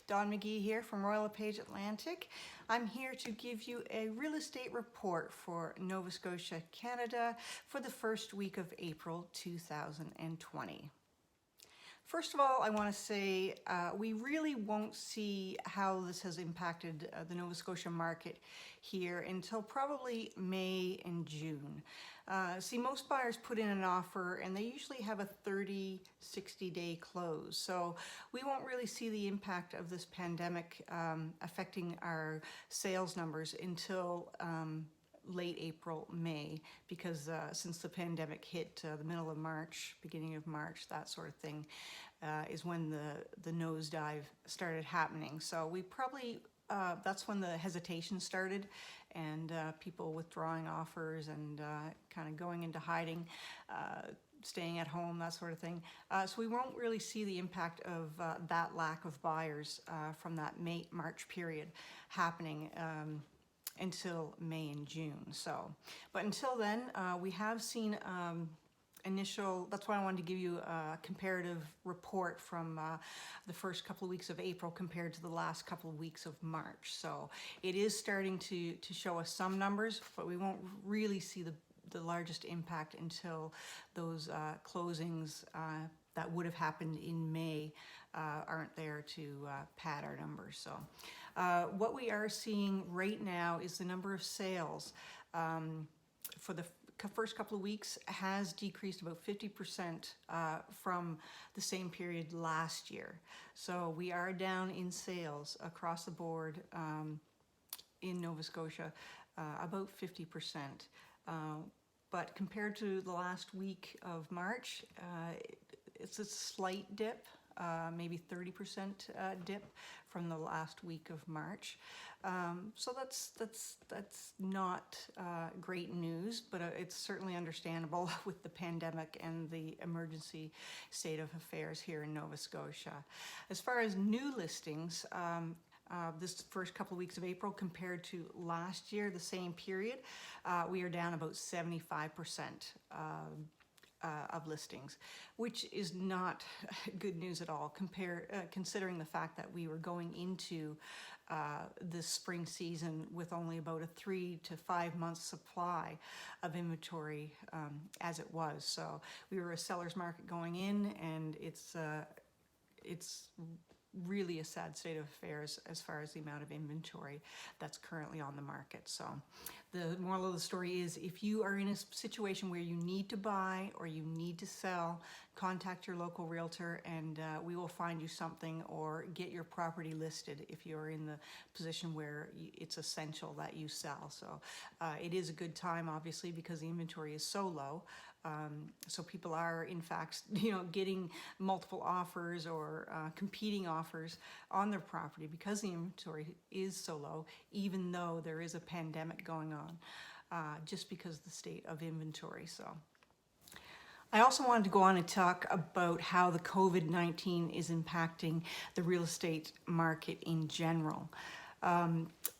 Dawn McGee here from Royal LePage Atlantic. I'm here to give you a real estate report for Nova Scotia, Canada for the first week of April 2020. First of all, I want to say we really won't see how this has impacted the Nova Scotia market here until probably May and June. See, most buyers put in an offer and they usually have a 60-day close. So we won't really see the impact of this pandemic affecting our sales numbers until late April, May, because since the pandemic hit the middle of March, beginning of March, that sort of thing, is when the nosedive started happening. So we probably, that's when the hesitation started and people withdrawing offers and kind of going into hiding, staying at home, that sort of thing. So we won't really see the impact of that lack of buyers from that March period happening until May and June. So, but until then, we have seen that's why I wanted to give you a comparative report from the first couple of weeks of April compared to the last couple of weeks of March. So it is starting to show us some numbers, but we won't really see the largest impact until those closings that would have happened in May aren't there to pad our numbers. So what we are seeing right now is the number of sales for the first couple of weeks has decreased about 50% from the same period last year. So we are down in sales across the board in Nova Scotia, about 50%. But compared to the last week of March, it's a slight dip, maybe 30% dip from the last week of March. So that's not great news, but it's certainly understandable with the pandemic and the emergency state of affairs here in Nova Scotia. As far as new listings, this first couple of weeks of April compared to last year, the same period, we are down about 75% of listings, which is not good news at all, considering the fact that we were going into this spring season with only about a 3 to 5 month supply of inventory as it was. So we were a seller's market going in, and it's really a sad state of affairs as far as the amount of inventory that's currently on the market. So the moral of the story is, if you are in a situation where you need to buy or you need to sell, contact your local realtor and we will find you something, or get your property listed if you're in the position where it's essential that you sell. So it is a good time, obviously, because the inventory is so low. So people are, in fact, getting multiple offers or competing offers on their property because the inventory is so low, even though there is a pandemic going on, just because of the state of inventory. So I also wanted to go on and talk about how the COVID-19 is impacting the real estate market in general.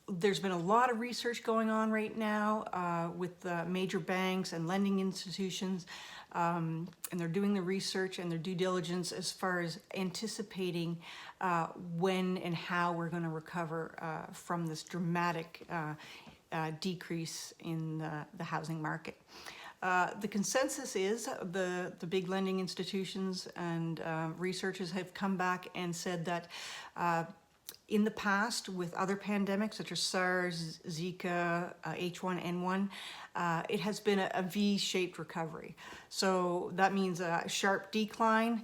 There's been a lot of research going on right now with major banks and lending institutions, and they're doing the research and their due diligence as far as anticipating when and how we're going to recover from this dramatic decrease in the housing market. The consensus is the big lending institutions and researchers have come back and said that in the past, with other pandemics such as SARS, Zika, H1N1, it has been a V-shaped recovery. So that means a sharp decline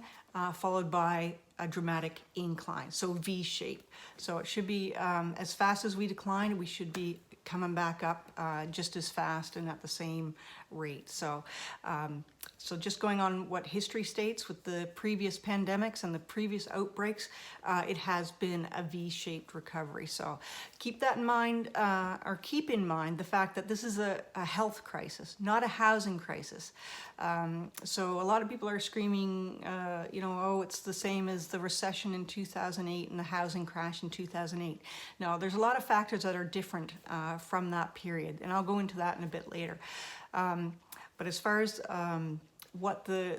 followed by a dramatic incline, so V-shape. So it should be, as fast as we decline, we should be coming back up just as fast and at the same rate. So so just going on what history states with the previous pandemics and the previous outbreaks, it has been a V-shaped recovery. So keep that in mind, or keep in mind the fact that this is a health crisis, not a housing crisis. So a lot of people are screaming, oh, it's the same as the recession in 2008 and the housing crash in 2008. No, there's a lot of factors that are different from that period, and I'll go into that in a bit later. But as far as what the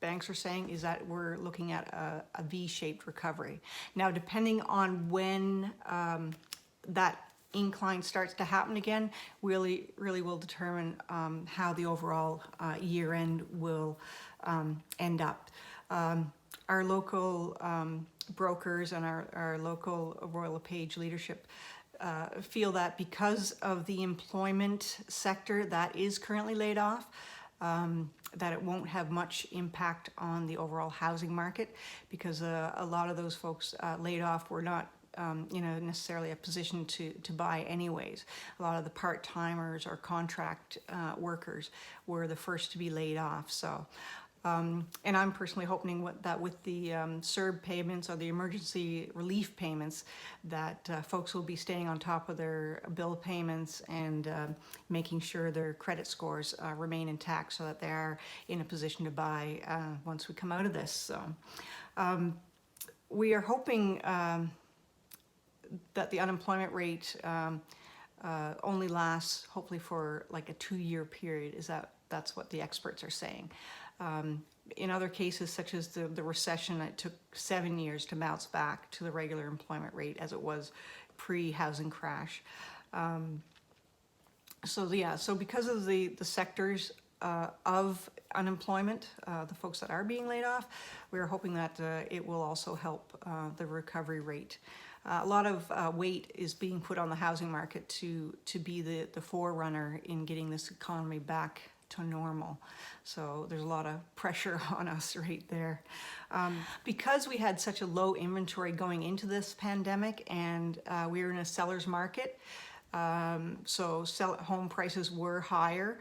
banks are saying is that we're looking at a V-shaped recovery. Now, depending on when that incline starts to happen again, really will determine how the overall year end will end up. Our local brokers and our local Royal LePage leadership feel that because of the employment sector that is currently laid off, that it won't have much impact on the overall housing market, because a lot of those folks laid off were not necessarily a position to buy anyways. A lot of the part-timers or contract workers were the first to be laid off. So and I'm personally hoping that with the CERB payments or the emergency relief payments, that folks will be staying on top of their bill payments and making sure their credit scores remain intact, so that they are in a position to buy once we come out of this. So we are hoping that the unemployment rate only lasts hopefully for like a 2-year period. That's what the experts are saying. In other cases, such as the recession, it took 7 years to bounce back to the regular employment rate as it was pre-housing crash. So because of the sectors of unemployment, the folks that are being laid off, we're hoping that it will also help the recovery rate. A lot of weight is being put on the housing market to be the forerunner in getting this economy back to normal. So there's a lot of pressure on us right there. Because we had such a low inventory going into this pandemic, and we were in a seller's market, so home prices were higher.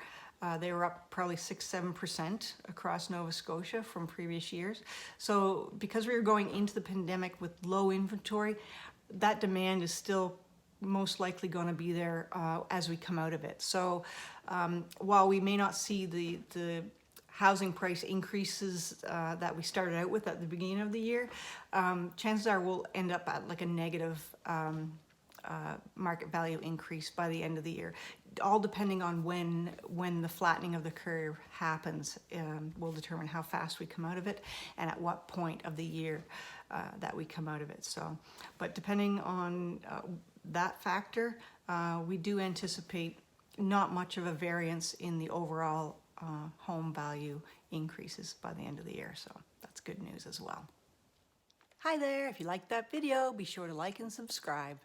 They were up probably 6-7% across Nova Scotia from previous years. So because we were going into the pandemic with low inventory, that demand is still most likely going to be there as we come out of it. So while we may not see the housing price increases that we started out with at the beginning of the year, chances are we'll end up at like a negative market value increase by the end of the year. All depending on when the flattening of the curve happens will determine how fast we come out of it and at what point of the year that we come out of it. So, but depending on that factor, we do anticipate not much of a variance in the overall home value increases by the end of the year. So that's good news as well. Hi there, if you liked that video, be sure to like and subscribe.